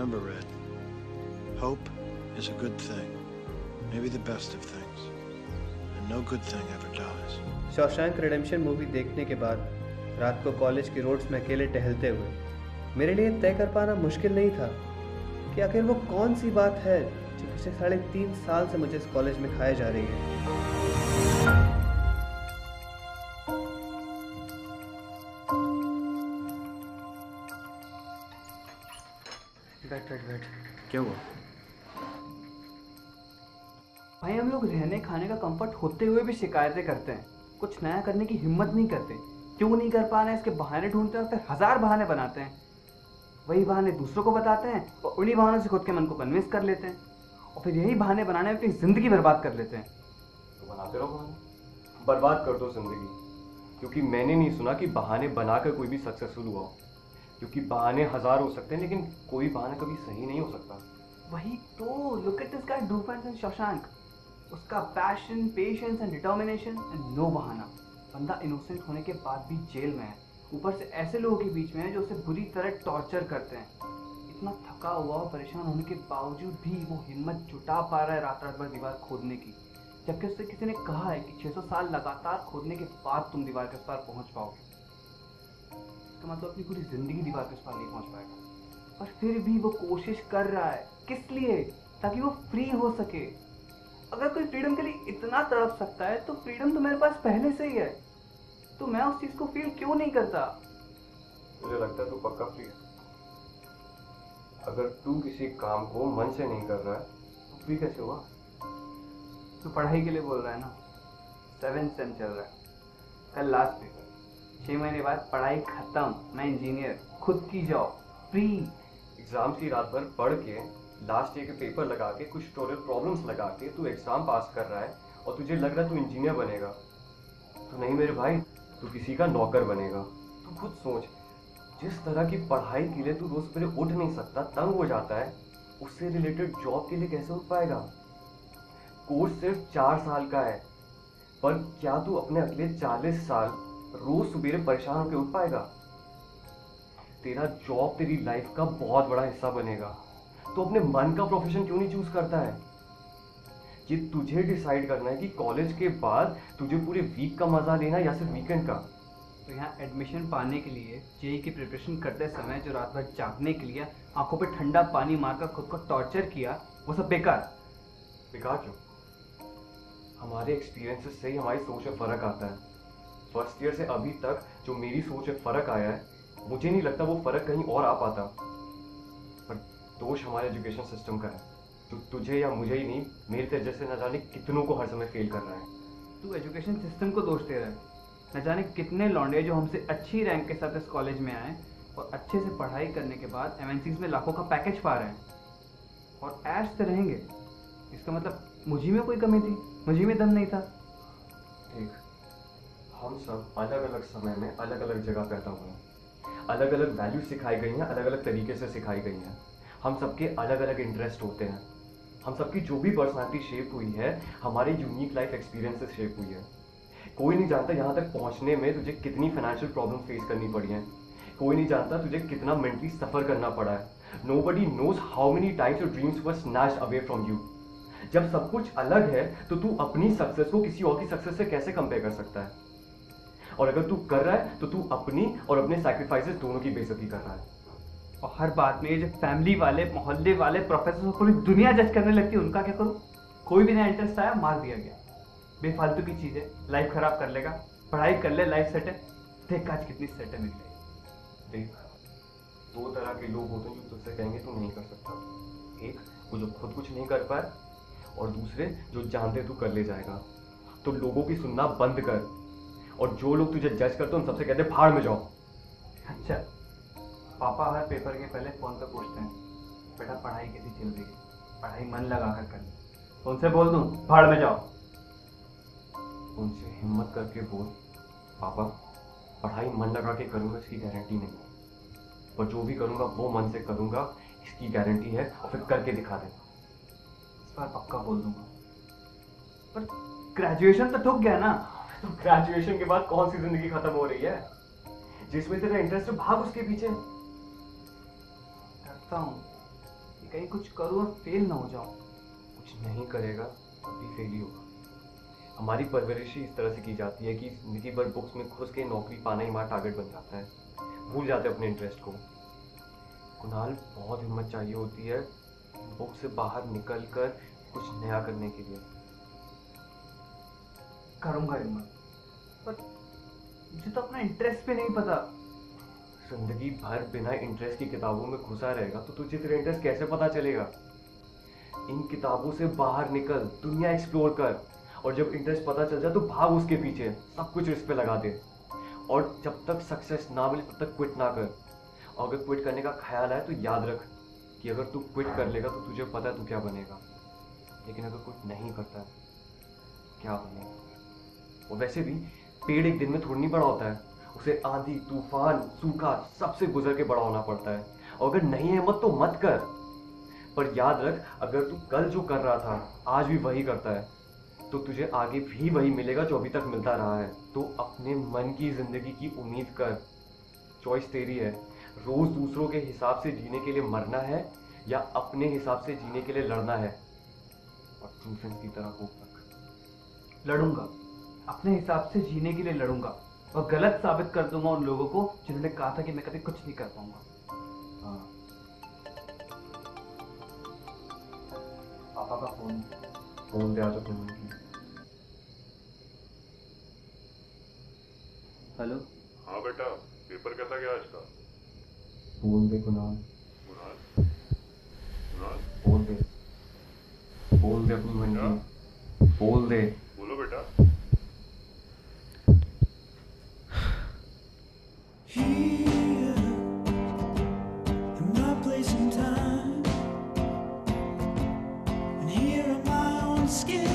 Remember, Red, hope is a good thing, maybe the best of things, and no good thing ever dies. Shawshank redemption movie देखने के बाद रात को college की roads में अकेले टहलते हुए मेरे लिए तय कर पाना मुश्किल नहीं था कि आखिर वो कौन सी बात है जो पिछले 3.5 साल से मुझे इस कॉलेज में खाई जा रही है। बैठ। क्या हुआ भाई, हम लोग रहने खाने का कंफर्ट होते हुए भी शिकायतें करते हैं, कुछ नया करने की हिम्मत नहीं करते। क्यों नहीं कर पा रहे हैं इसके बहाने ढूंढते हैं और फिर 1000 बहाने बनाते हैं। वही बहाने दूसरों को बताते हैं और उन्हीं बहानों से खुद के मन को कन्विंस कर लेते हैं और फिर यही बहाने बनाने में अपनी जिंदगी बर्बाद कर लेते हैं। तो बनाते रहो बहाने, बर्बाद कर दो जिंदगी, क्योंकि मैंने नहीं सुना कि बहाने बनाकर कोई भी सक्सेसफुल हुआ हो। क्योंकि बहाने 1000 हो सकते हैं लेकिन कोई बहाना कभी सही नहीं हो सकता। वही तो, look at this guy Dufresne in Shawshank. उसका passion, patience and determination and no बहाना। बंदा इनोसेंट होने के बाद भी जेल में है, ऊपर से ऐसे लोगों के बीच में है जो उसे बुरी तरह टॉर्चर करते हैं। इतना थका हुआ और परेशान होने के बावजूद भी वो हिम्मत जुटा पा रहा है रात भर दीवार खोदने की, जबकि उससे किसी ने कहा है कि 600 साल लगातार खोदने के बाद तुम दीवार के उस पार पहुंच पाओगे। इसका मतलब अपनी पूरी जिंदगी दीवार के उस पार नहीं पहुंच पाएगा, और फिर भी वो कोशिश कर रहा है। किस लिए? ताकि वो फ्री हो सके। अगर कोई फ्रीडम के लिए इतना तड़प सकता है तो फ्रीडम तो मेरे पास पहले से ही है, तो मैं उस चीज को फील क्यों नहीं करता? मुझे लगता है तू पक्का फ्री है। अगर तू किसी काम को मन से नहीं कर रहा है तो फ्री कैसे हुआ? तू पढ़ाई के लिए बोल रहा है ना। 7th सेम चल रहा है, कल लास्ट पेपर, 6 महीने बाद पढ़ाई खत्म, मैं इंजीनियर, खुद की जॉब, फ्री। एग्जाम की रात भर पढ़ के, लास्ट ईयर के पेपर लगा के, कुछ ट्यूटोरियल प्रॉब्लम्स लगा के तू एग्जाम पास कर रहा है और तुझे लग रहा है तू इंजीनियर बनेगा। तो नहीं मेरे भाई, तू किसी का नौकर बनेगा। तू खुद सोच, जिस तरह की पढ़ाई के लिए तू रोज सुबह उठ नहीं सकता, तंग हो जाता है, उससे रिलेटेड जॉब के लिए कैसे उठ पाएगा? कोर्स सिर्फ 4 साल का है, पर क्या तू अपने अगले 40 साल रोज सुबह परेशान होकर उठ पाएगा? तेरा जॉब तेरी लाइफ का बहुत बड़ा हिस्सा बनेगा, तो अपने मन का प्रोफेशन क्यों नहीं चूज करता है? ये तुझे डिसाइड करना है कि कॉलेज के बाद तुझे पूरे वीक का मजा लेना या सिर्फ वीकेंड का। तो यहाँ एडमिशन पाने के लिए जेई की प्रिपरेशन करते समय जो रात भर जागने के लिए आंखों पे ठंडा पानी मारकर खुद को टॉर्चर किया, वो सब बेकार। बेकार क्यों? हमारे एक्सपीरियंसेस से ही हमारी सोच में फर्क आता है। फर्स्ट ईयर से अभी तक जो मेरी सोच में फर्क आया है, मुझे नहीं लगता वो फर्क कहीं और आ पाता। पर दोष हमारे एजुकेशन सिस्टम का है, जो तुझे या मुझे ही नहीं, मेरे तेरे जैसे न जाने कितनों को हर समय फेल कर रहा है। तू एजुकेशन सिस्टम को दोष दे रहा है। न जाने कितने लौंडे जो हमसे अच्छी रैंक के साथ इस कॉलेज में आए और अच्छे से पढ़ाई करने के बाद MNCs में लाखों का पैकेज पा रहे हैं और ऐश से रहेंगे। इसका मतलब मुझी में कोई कमी थी, मुझी में दम नहीं था। ठीक, हम सब अलग अलग समय में अलग अलग जगह पैदा हुए हैं, अलग अलग वैल्यूज सिखाई गई हैं, अलग अलग तरीके से सिखाई गई हैं। हम सबके अलग अलग इंटरेस्ट होते हैं। हम सबकी जो भी पर्सनालिटी शेप हुई है, हमारे यूनिक लाइफ एक्सपीरियंसेस शेप हुई है। कोई नहीं जानता यहाँ तक पहुँचने में तुझे कितनी फाइनेंशियल प्रॉब्लम फेस करनी पड़ी है। कोई नहीं जानता तुझे कितना मेंटली सफ़र करना पड़ा है। Nobody knows how many times your dreams were snatched away from you. जब सब कुछ अलग है तो तू अपनी सक्सेस को किसी और की सक्सेस से कैसे कंपेयर कर सकता है? और अगर तू कर रहा है तो तू अपनी और अपने सैक्रिफाइसेस दोनों की बेइज्जती कर रहा है। और हर बात में ये जो फैमिली वाले, मोहल्ले वाले, प्रोफेसर, पूरी दुनिया जज करने लगती है, उनका क्या करूँ? कोई भी नया इंटरेस्ट आया, मार दिया गया। बेफालतू की चीज़ है, लाइफ खराब कर लेगा। पढ़ाई कर ले, लाइफ सेट है। देख आज कितनी सेट है मिल गई। देख, 2 तरह के लोग होते हैं जो तुझसे कहेंगे तू नहीं कर सकता। एक, वो जो खुद कुछ नहीं कर पाए, और दूसरे जो जानते तू कर ले जाएगा। तो लोगों की सुनना बंद कर, और जो लोग तुझे जज करते हैं उन सबसे कहते भाड़ में जाओ। अच्छा, पापा हर पेपर के पहले फ़ोन पर पूछते हैं, बेटा पढ़ाई कैसी चल रही है? पढ़ाई मन लगा कर ले। उनसे बोल दूँ भाड़ में जाओ? उनसे हिम्मत करके बोल, पापा पढ़ाई मन लगा के करूँगा इसकी गारंटी नहीं, पर जो भी करूँगा वो मन से करूँगा इसकी गारंटी है, और फिर करके दिखा दे। इस बार पक्का बोल दूंगा। पर ग्रेजुएशन तो ठुक गया ना। तो ग्रेजुएशन के बाद कौन सी जिंदगी खत्म हो रही है? जिसमें तेरा इंटरेस्ट है भाग उसके पीछे। करता हूँ, कहीं कुछ करूँ और फेल ना हो जाऊँ। कुछ नहीं करेगा तब भी फेल ही होगा। हमारी परवरिश ही इस तरह से की जाती है कि जिंदगी भर बुक्स में घुस के नौकरी पाना ही हमारा टारगेट बन जाता है, भूल जाते हैं अपने इंटरेस्ट को। कुणाल, बहुत हिम्मत चाहिए होती है बुक से बाहर निकल कर कुछ नया करने के लिए। करूँगा हिम्मत, पर मुझे तो अपना इंटरेस्ट भी नहीं पता। जिंदगी भर बिना इंटरेस्ट की किताबों में घुसा रहेगा तो तुझे तेरा इंटरेस्ट कैसे पता चलेगा? इन किताबों से बाहर निकल, दुनिया एक्सप्लोर कर, और जब इंटरेस्ट पता चल जाए तो भाग उसके पीछे, सब कुछ रिस्क पे लगा दे। और जब तक सक्सेस ना मिले तब तक क्विट ना कर। और अगर क्विट करने का ख्याल आए तो याद रख कि अगर तू क्विट कर लेगा तो तुझे पता है तू क्या बनेगा, लेकिन अगर क्विट नहीं करता क्या बनेगा। और वैसे भी पेड़ एक दिन में थोड़ी नहीं बड़ा होता है, उसे आंधी, तूफान, सूखा सबसे गुजर के बड़ा होना पड़ता है। और अगर नहीं है हिम्मत तो मत कर, पर याद रख अगर तू कल जो कर रहा था आज भी वही करता है तो तुझे आगे भी वही मिलेगा जो अभी तक मिलता रहा है। तो अपने मन की जिंदगी की उम्मीद कर, चॉइस तेरी है। रोज दूसरों के हिसाब से जीने के लिए मरना है या अपने हिसाब से जीने के लिए लड़ना है। और डिफेंस की तरह होप रख। लड़ूंगा, अपने हिसाब से जीने के लिए लड़ूंगा और गलत साबित कर दूंगा उन लोगों को जिन्होंने कहा था कि मैं कभी कुछ नहीं कर पाऊंगा। हाँ, पापा का फोन दे आज अपने मन की। हेलो। हाँ बेटा, पेपर कैसा गया आज का? बोल दे कुणाल, कुणाल, कुणाल, बोल दे अपनी मन की, बोल दे। बोलो बेटा। Here, in my place and time, and here in my own skin.